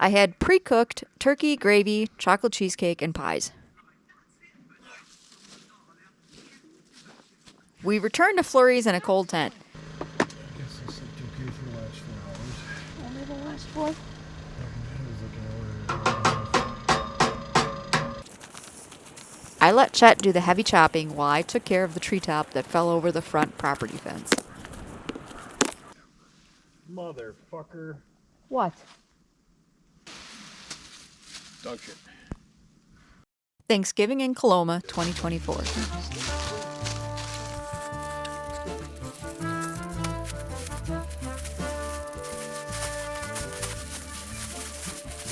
I had pre-cooked turkey, gravy, chocolate cheesecake, and pies. We returned to Flurries in a cold tent. I guess I slept okay for the last 4 hours. Only the last four? I let Chet do the heavy chopping while I took care of the treetop that fell over the front property fence. Motherfucker. What? Dog shit. Thanksgiving in Coloma, 2024.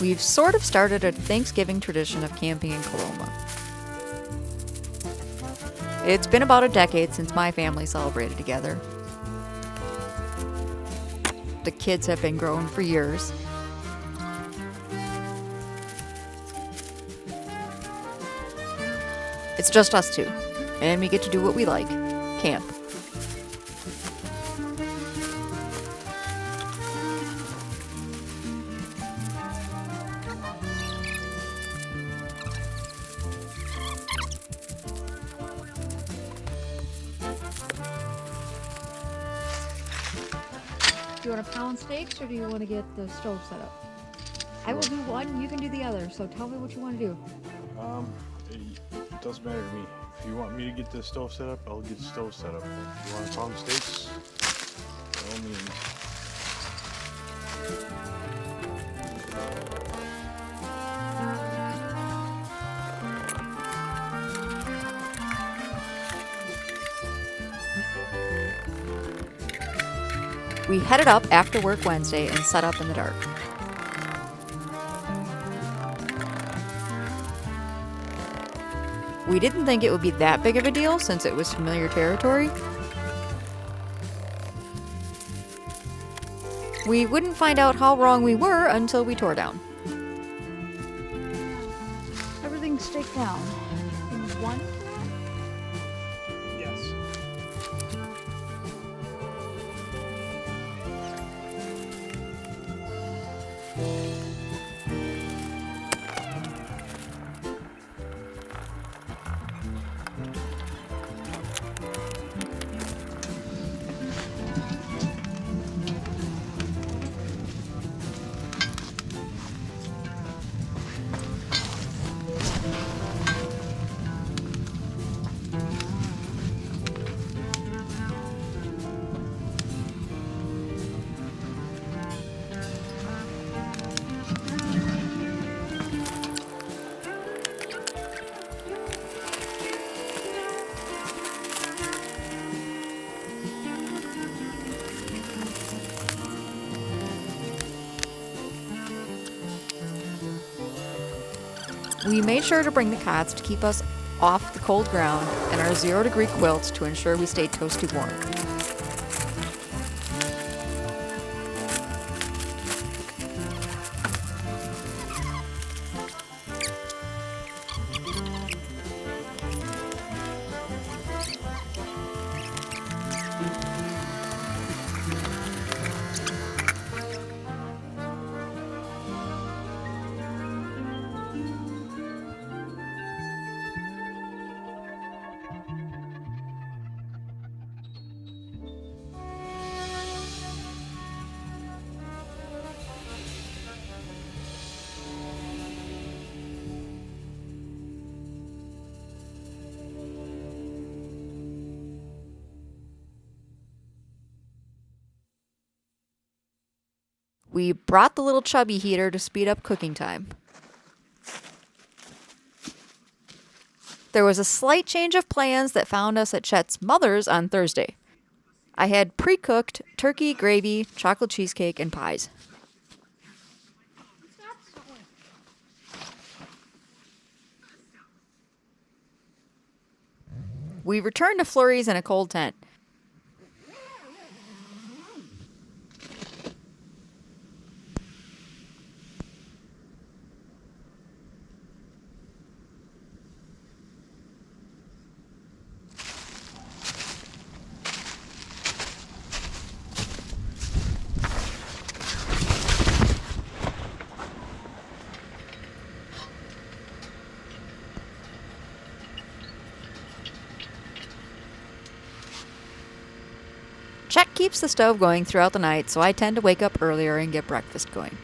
We've sort of started a Thanksgiving tradition of camping in Coloma. It's been about a decade since my family celebrated together. The kids have been grown for years. It's just us two, and we get to do what we like, camp. Do you want to pound steaks or do you want to get the stove set up? I will do one, you can do the other, so tell me what you want to do. It doesn't matter to me. If you want me to get the stove set up, I'll get the stove set up. If you want to pound steaks, by all means. We headed up after work Wednesday and set up in the dark. We didn't think it would be that big of a deal since it was familiar territory. We wouldn't find out how wrong we were until we tore down. Everything's staked down. In one? Yes. We made sure to bring the cots to keep us off the cold ground and our 0-degree quilts to ensure we stayed toasty warm. We brought the little chubby heater to speed up cooking time. There was a slight change of plans that found us at Chet's mother's on Thursday. I had pre-cooked turkey, gravy, chocolate cheesecake, and pies. We returned to Flurries in a cold tent. keeps the stove going throughout the night, so I tend to wake up earlier and get breakfast going.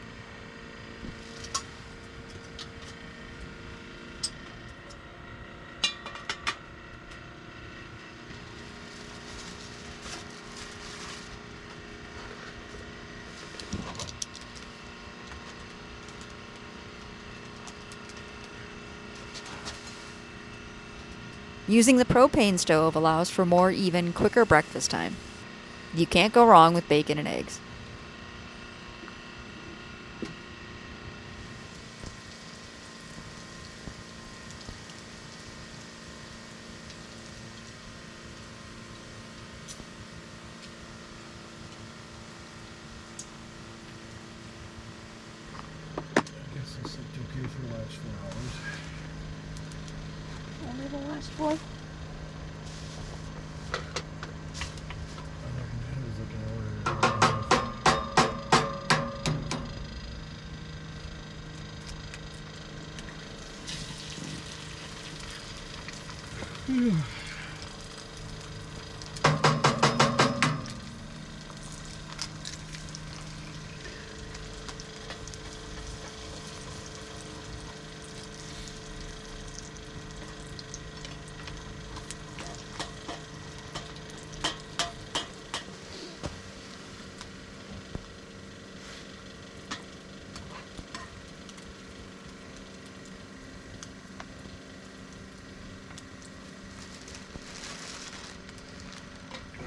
Using the propane stove allows for more even, quicker breakfast time. You can't go wrong with bacon and eggs. I guess this is okay for the last 4 hours. Only the last 4. I was looking at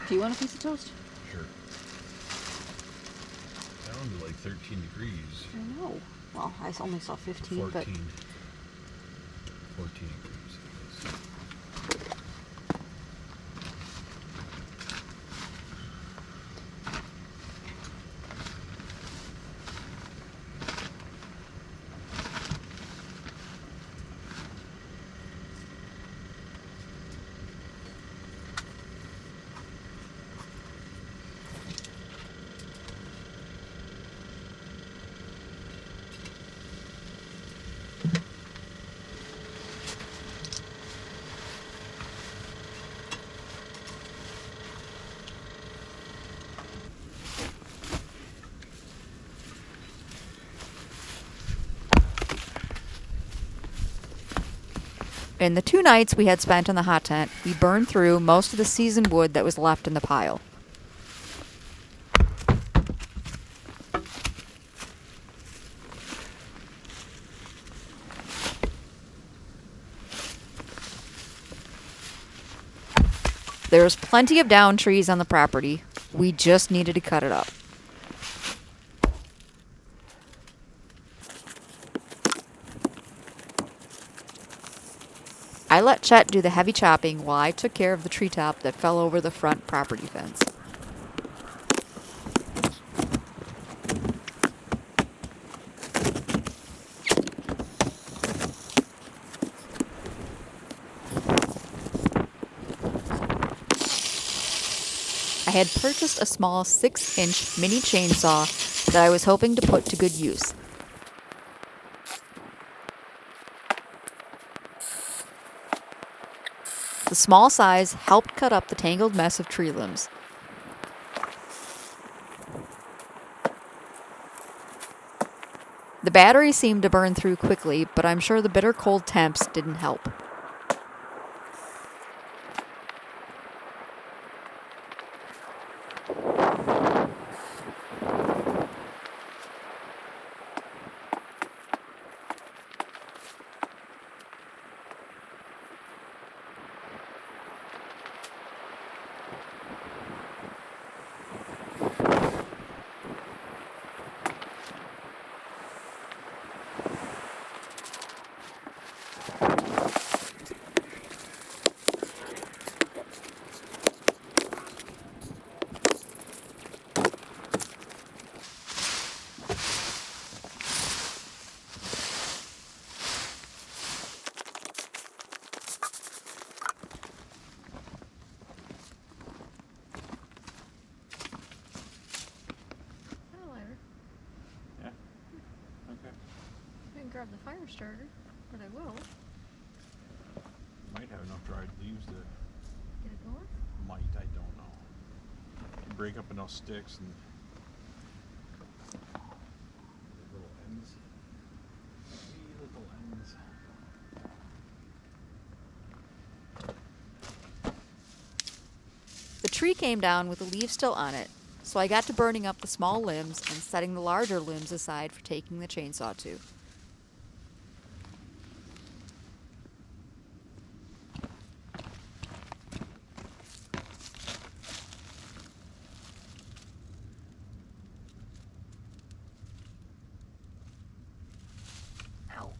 Do you want a piece of toast? Sure. Down to like 13 degrees. I know. Well, I only saw 15, 14. but 14 degrees, I guess. In the 2 nights we had spent in the hot tent, we burned through most of the seasoned wood that was left in the pile. There's plenty of down trees on the property. We just needed to cut it up. I let Chet do the heavy chopping while I took care of the treetop that fell over the front property fence. I had purchased a small 6-inch mini chainsaw that I was hoping to put to good use. The small size helped cut up the tangled mess of tree limbs. The battery seemed to burn through quickly, but I'm sure the bitter cold temps didn't help. Grab the fire starter, but I will. Might have enough dried leaves to Get it going? might, I don't know. break up enough sticks and little ends. Wee little ends. The tree came down with the leaves still on it, so I got to burning up the small limbs and setting the larger limbs aside for taking the chainsaw to. Ow.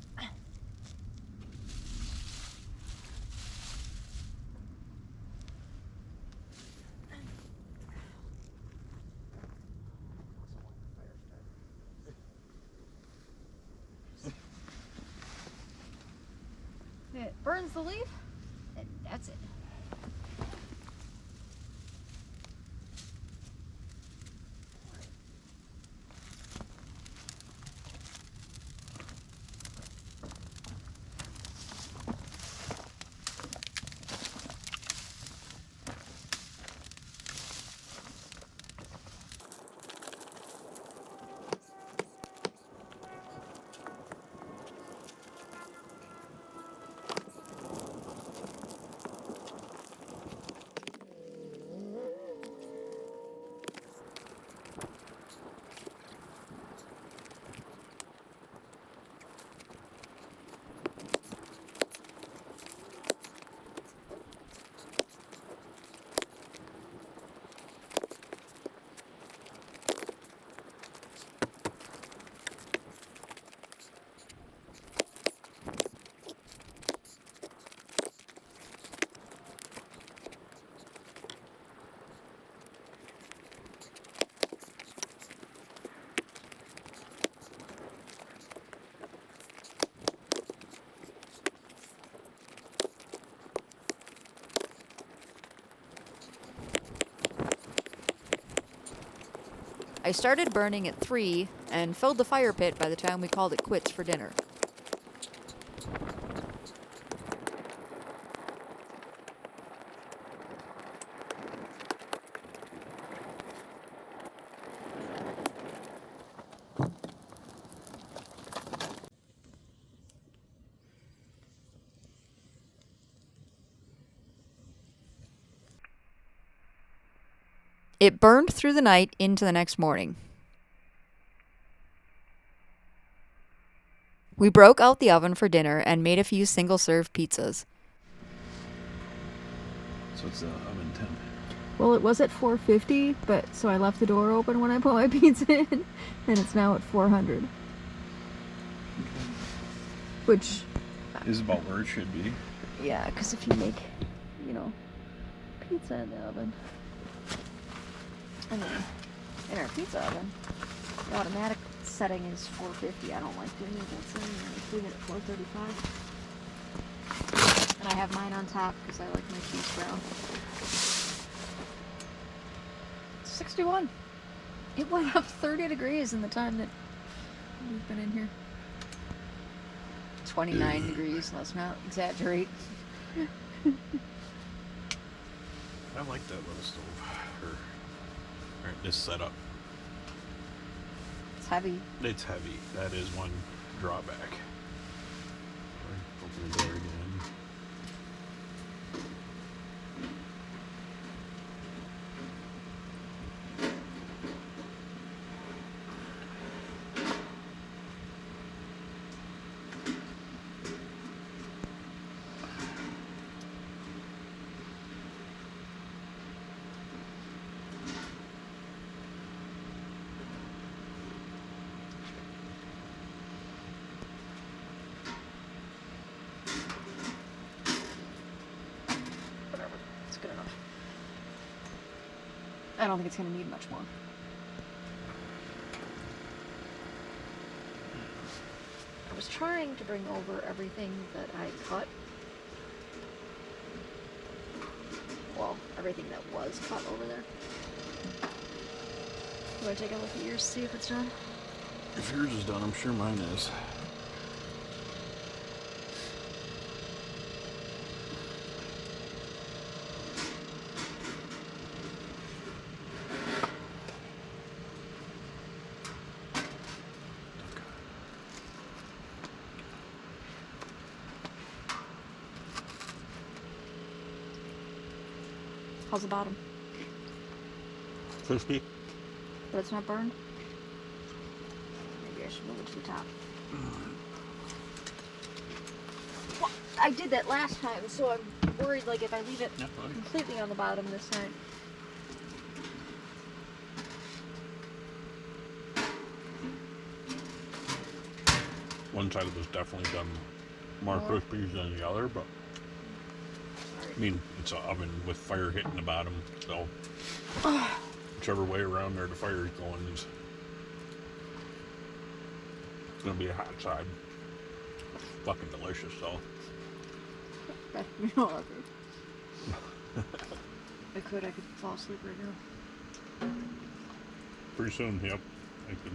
It burns the leaf, and that's it. I started burning at 3 and filled the fire pit by the time we called it quits for dinner. It burned through the night into the next morning. We broke out the oven for dinner and made a few single-serve pizzas. So it's the oven temp. Well, it was at 450, but so I left the door open when I put my pizza in, and it's now at 400. Which is about where it should be. yeah, because if you make, pizza in the oven, in our pizza oven, the automatic setting is 450. I don't like doing it that setting. I like doing it at 435. And I have mine on top because I like my cheese brown. 61. It went up 30 degrees in the time that we've been in here. 29 degrees, let's not exaggerate. I like that little stove. Or this setup. It's heavy. It's heavy. That is one drawback. Open the door again. Good enough. I don't think it's going to need much more. I was trying to bring over everything that I cut. Well, everything that was cut over there. Do I take a look at yours, see if it's done? If yours is done, I'm sure mine is. How's the bottom? Crispy. But it's not burned? Maybe I should move it to the top. Well, I did that last time, so I'm worried, like, if I leave it completely on the bottom this time. One side was definitely done more crispy than the other, but I mean, it's an oven with fire hitting the bottom, so whichever way around there the fire is going is it's gonna be a hot side. Fucking delicious, though. You know, I could fall asleep right now. Pretty soon, yep. I could.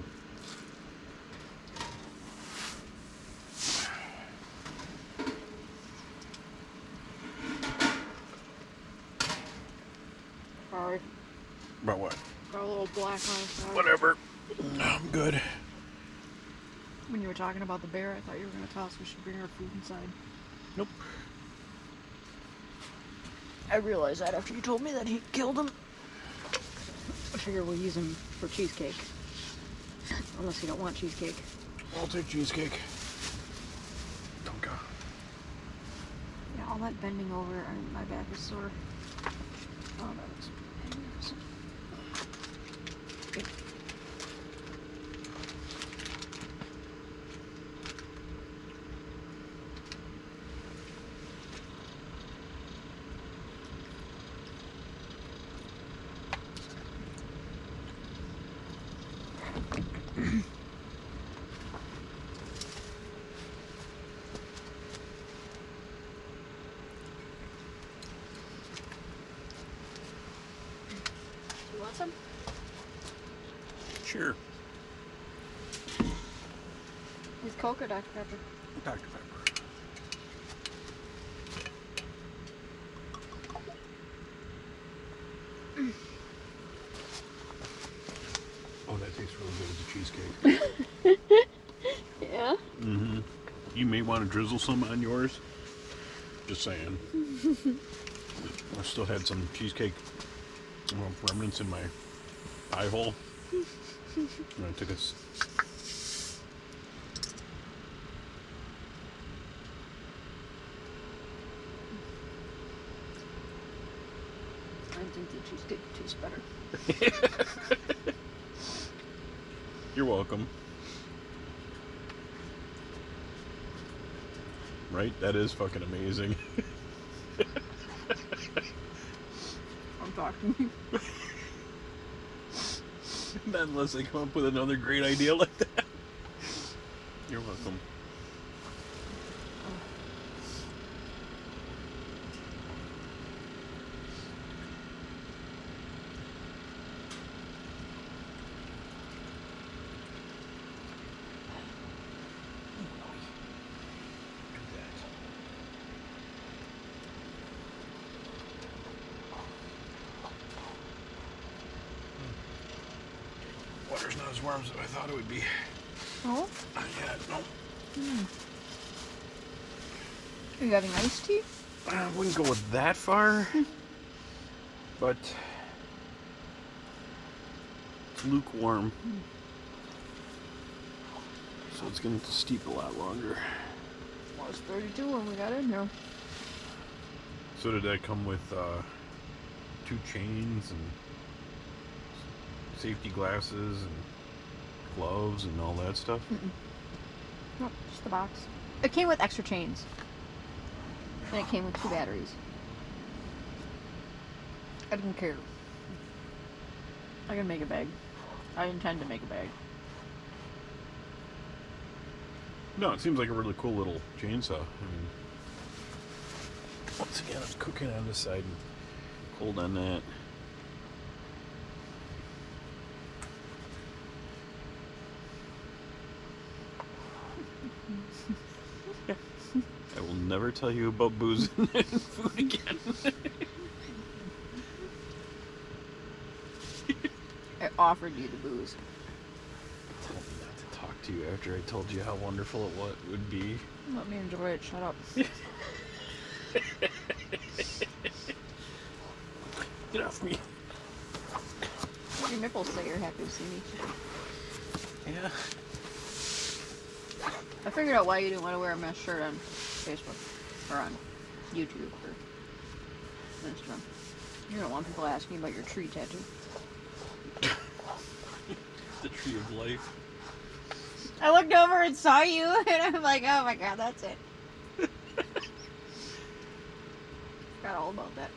Sorry. About what? Got a little black on it. Whatever. I'm good. When you were talking about the bear, I thought you were going to tell us we should bring our food inside. Nope. I realized that after you told me that he killed him. I figure we'll use him for cheesecake. Unless you don't want cheesecake. I'll take cheesecake. Don't go. Yeah, all that bending over and my back is sore. Oh, that was... Good. You want some? Sure. With Coke or Dr. Pepper? Dr. Pepper. Oh, that tastes really good as a cheesecake. Yeah? Mm-hmm. You may want to drizzle some on yours. Just saying. I still had some cheesecake remnants in my pie hole. And I took a... I think the cheesecake tastes better. You're welcome. Right? That is fucking amazing. I'm talking. Not unless they come up with another great idea like that. You're welcome. Water's not as warm as I thought it would be. Oh? Not yet, no. Are you having iced tea? I wouldn't go with that far, but it's lukewarm. So it's going to steep a lot longer. Well, it's 32 when we got in here. So did that come with 2 chains and safety glasses and gloves and all that stuff? No, just the box. It came with extra chains. And it came with 2 batteries. I didn't care. I can make a bag. I intend to make a bag. No, it seems like a really cool little chainsaw. I mean, once again, I'm cooking on this side and cold on that. I will never tell you about booze and food again. I offered you the booze. Told me not to talk to you after I told you how wonderful it would be. Let me enjoy it. Shut up. supposed to say you're happy to see me. Yeah. I figured out why you didn't want to wear a mesh shirt on Facebook or on YouTube or Instagram. You don't want people asking about your tree tattoo. The tree of life. I looked over and saw you, and I'm like, oh my god, that's it. Forgot all about that.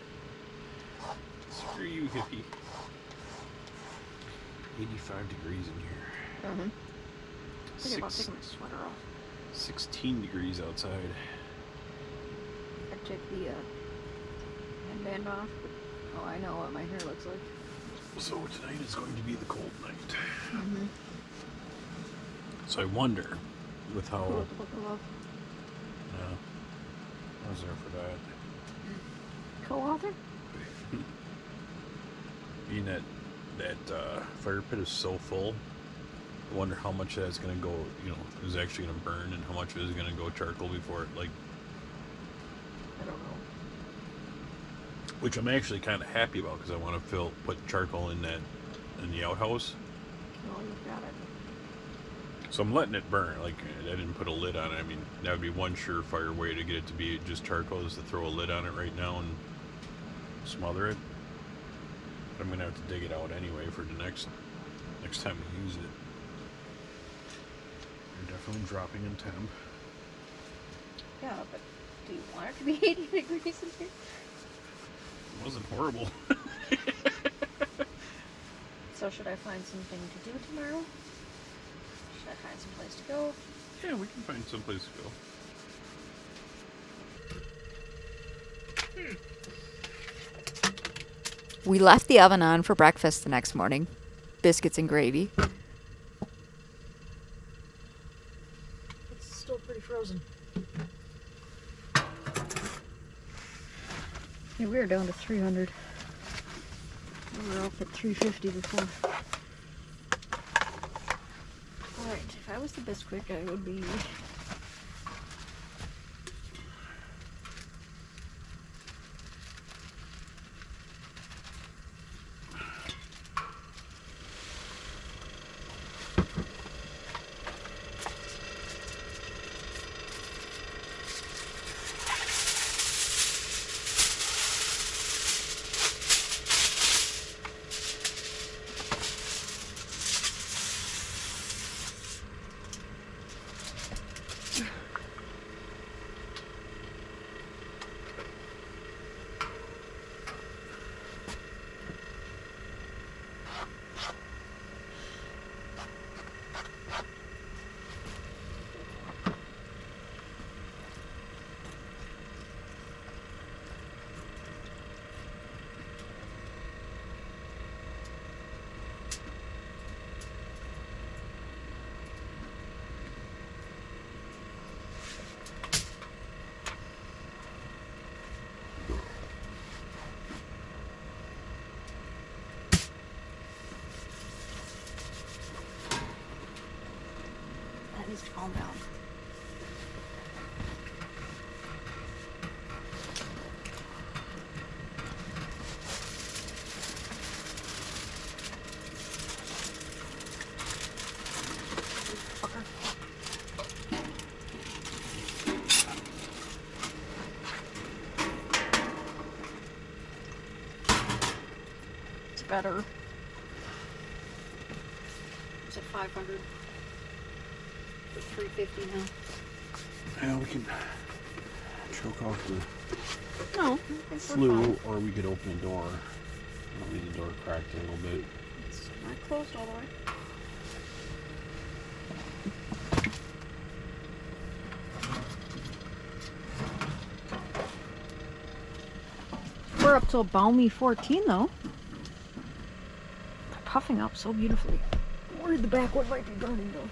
Screw you, hippie. 85 degrees in here. Mm-hmm. Thinking about taking my sweater off. 16 degrees outside. I took the headband off. Oh, I know what my hair looks like. So tonight is going to be the cold night. Mm-hmm. So I wonder, with how... Cool with the book of love. Yeah. I was there for that. Co-author? Being that fire pit is so full, I wonder how much that's going to go, is actually going to burn, and how much of it is going to go charcoal before it, I don't know. which I'm actually kind of happy about, because I want to put charcoal in the outhouse. Oh, you've got it. So I'm letting it burn. Like, I didn't put a lid on it. I mean, that would be one surefire way to get it to be just charcoal, is to throw a lid on it right now and smother it. But I'm gonna have to dig it out anyway for the next time we use it. You're definitely dropping in temp. Yeah, but do you want it to be 80 degrees in here? It wasn't horrible. So should I find something to do tomorrow? Should I find some place to go? Yeah, we can find someplace to go. We left the oven on for breakfast the next morning. Biscuits and gravy. It's still pretty frozen. Yeah, we were down to 300. We were up at 350 before. Alright, if I was the Bisquick, I would be... needs to calm down. It's better. It's at 500. 350 now. Yeah, we can choke off the No, flue, or we could open the door. I'll leave the door cracked a little bit. It's not closed all the way. We're up to a balmy 14 though. Puffing up so beautifully. Worried the back one might be burning though.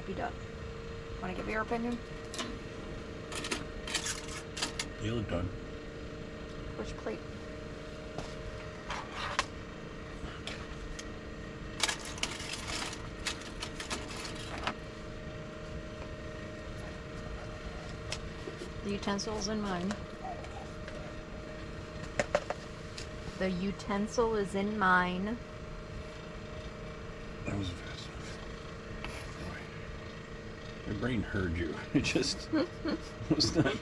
might be done. Want to give your opinion? You look done. Which plate? The utensil's in mine. The utensil is in mine. That was fast enough. Boy. My brain heard you. It just was not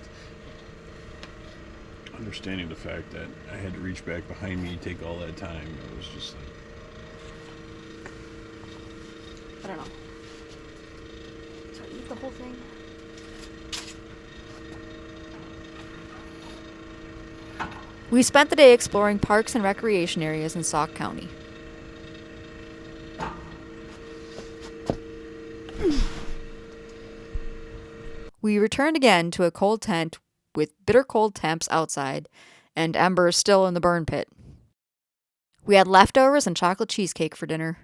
understanding the fact that I had to reach back behind me and take all that time. It was just like... I don't know. So I eat the whole thing? We spent the day exploring parks and recreation areas in Sauk County. We returned again to a cold tent with bitter cold temps outside and embers still in the burn pit. We had leftovers and chocolate cheesecake for dinner.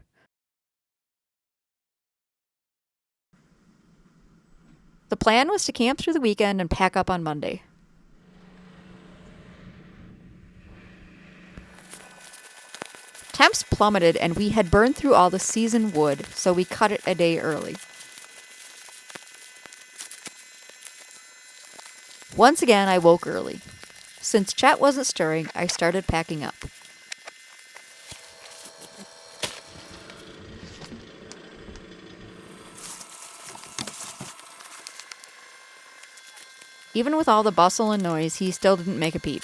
The plan was to camp through the weekend and pack up on Monday. Temps plummeted and we had burned through all the seasoned wood, so we cut it a day early. Once again, I woke early. Since Chet wasn't stirring, I started packing up. Even with all the bustle and noise, he still didn't make a peep.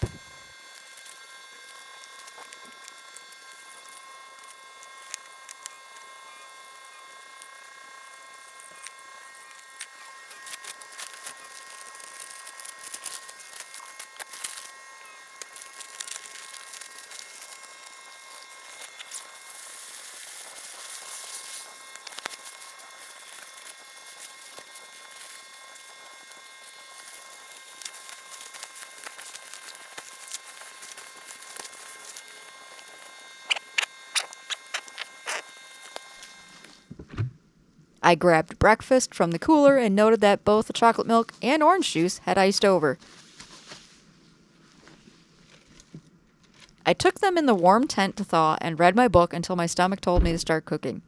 I grabbed breakfast from the cooler and noted that both the chocolate milk and orange juice had iced over. I took them in the warm tent to thaw and read my book until my stomach told me to start cooking.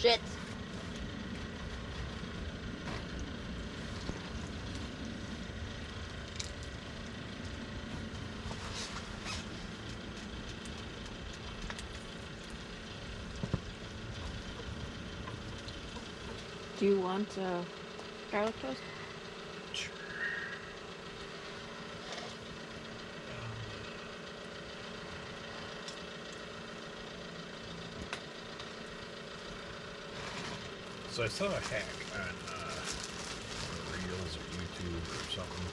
Shit. Do you want garlic toast? Sure. So I saw a hack on Reels or YouTube or something.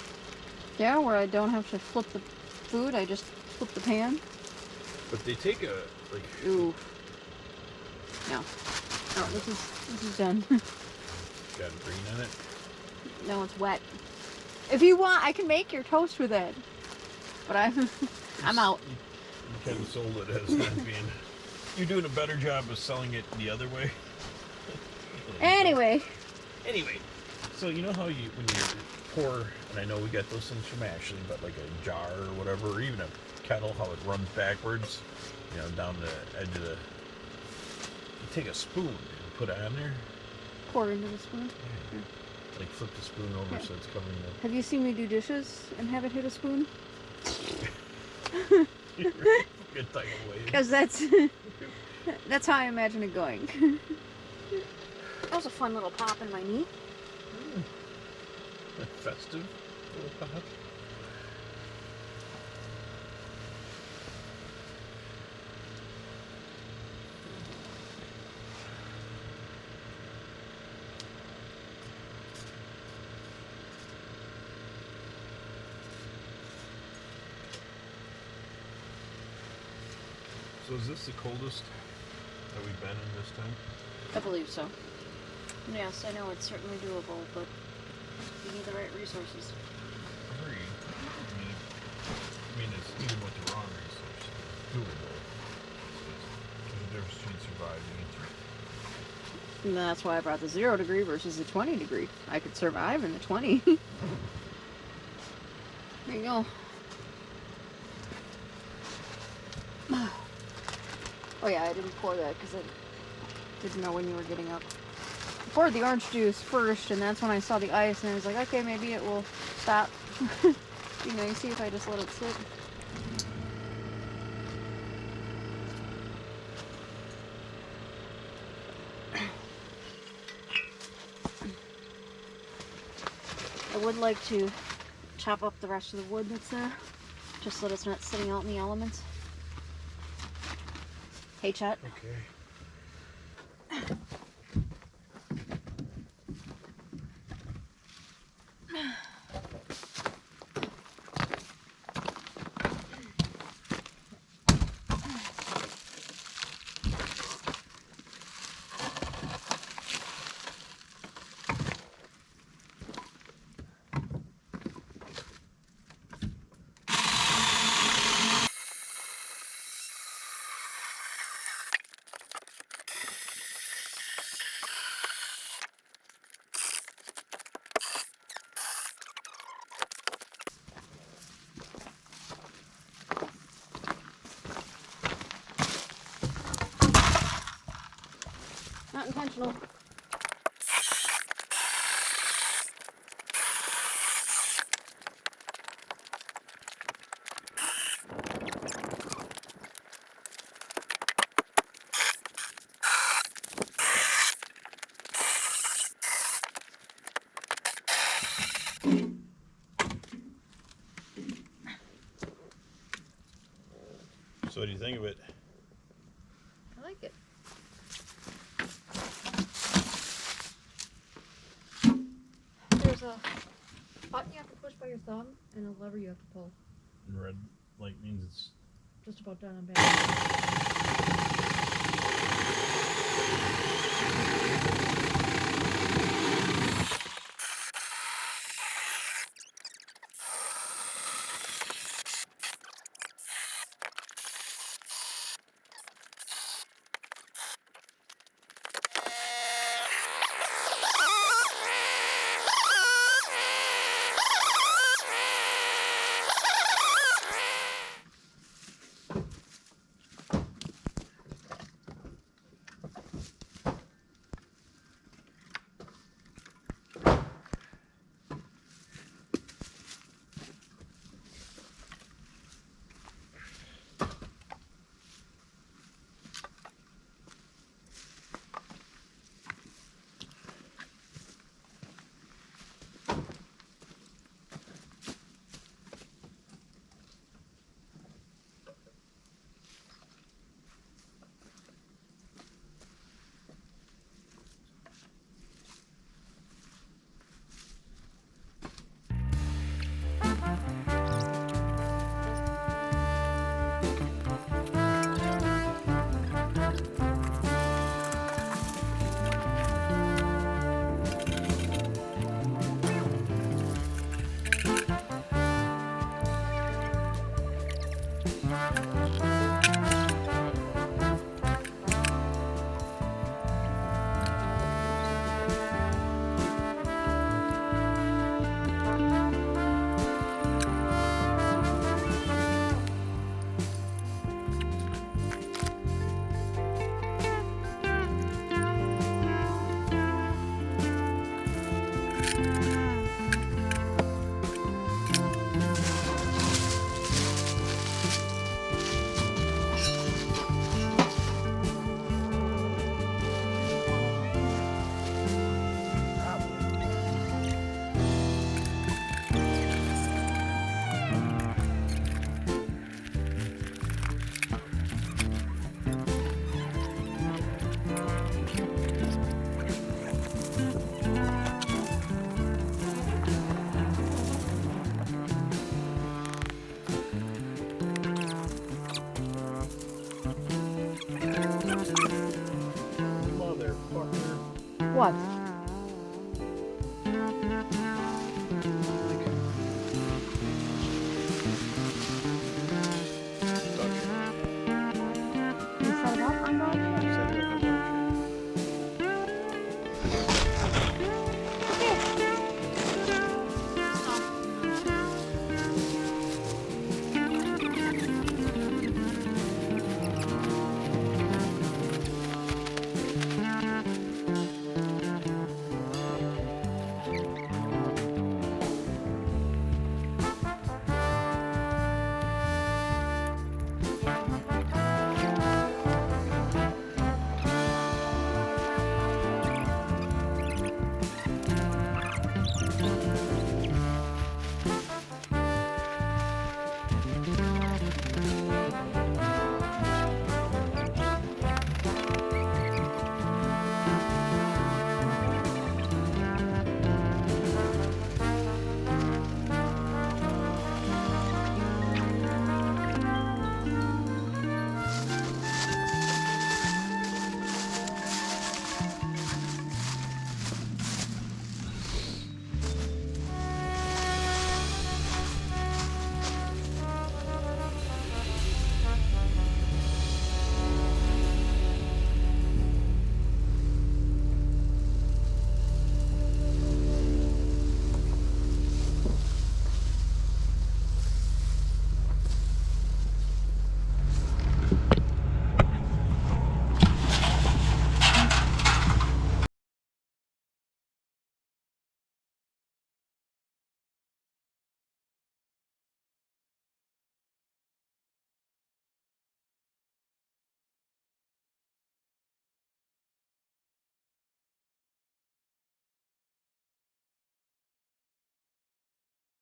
Yeah, where I don't have to flip the food, I just flip the pan. But they take a like. Ooh. No. Oh, this is done. Got green in it. No, it's wet. If you want, I can make your toast with it. But I'm out. You kind of sold it as not being. You're doing a better job of selling it the other way. Anyway. Anyway, so you know how when you pour, and I know we got those things from Ashley, but like a jar or whatever, or even a kettle, how it runs backwards, down the edge of the. You take a spoon and put it on there. Pour into the spoon. Yeah. Like flip the spoon over so it's covering the. Have you seen me do dishes and have it hit a spoon? Good type of way. Because that's how I imagine it going. That was a fun little pop in my knee. Festive little pop. So is this the coldest that we've been in this time? I believe so. Yes, I know it's certainly doable, but you need the right resources. Agreed. I mean, it's even with the wrong resources, it's doable. There's a difference between surviving and And that's why I brought the 0 degree versus the 20 degree. I could survive in the 20. There you go. Oh yeah, I didn't pour that because I didn't know when you were getting up. I poured the orange juice first, and that's when I saw the ice, and I was like, okay, maybe it will stop. You see if I just let it sit. I would like to chop up the rest of the wood that's there, just so that it's not sitting out in the elements. Hey, Chet. okay. Not intentional. So what do you think of it? I like it. There's a button you have to push by your thumb and a lever you have to pull. And red light means it's Just about done on back.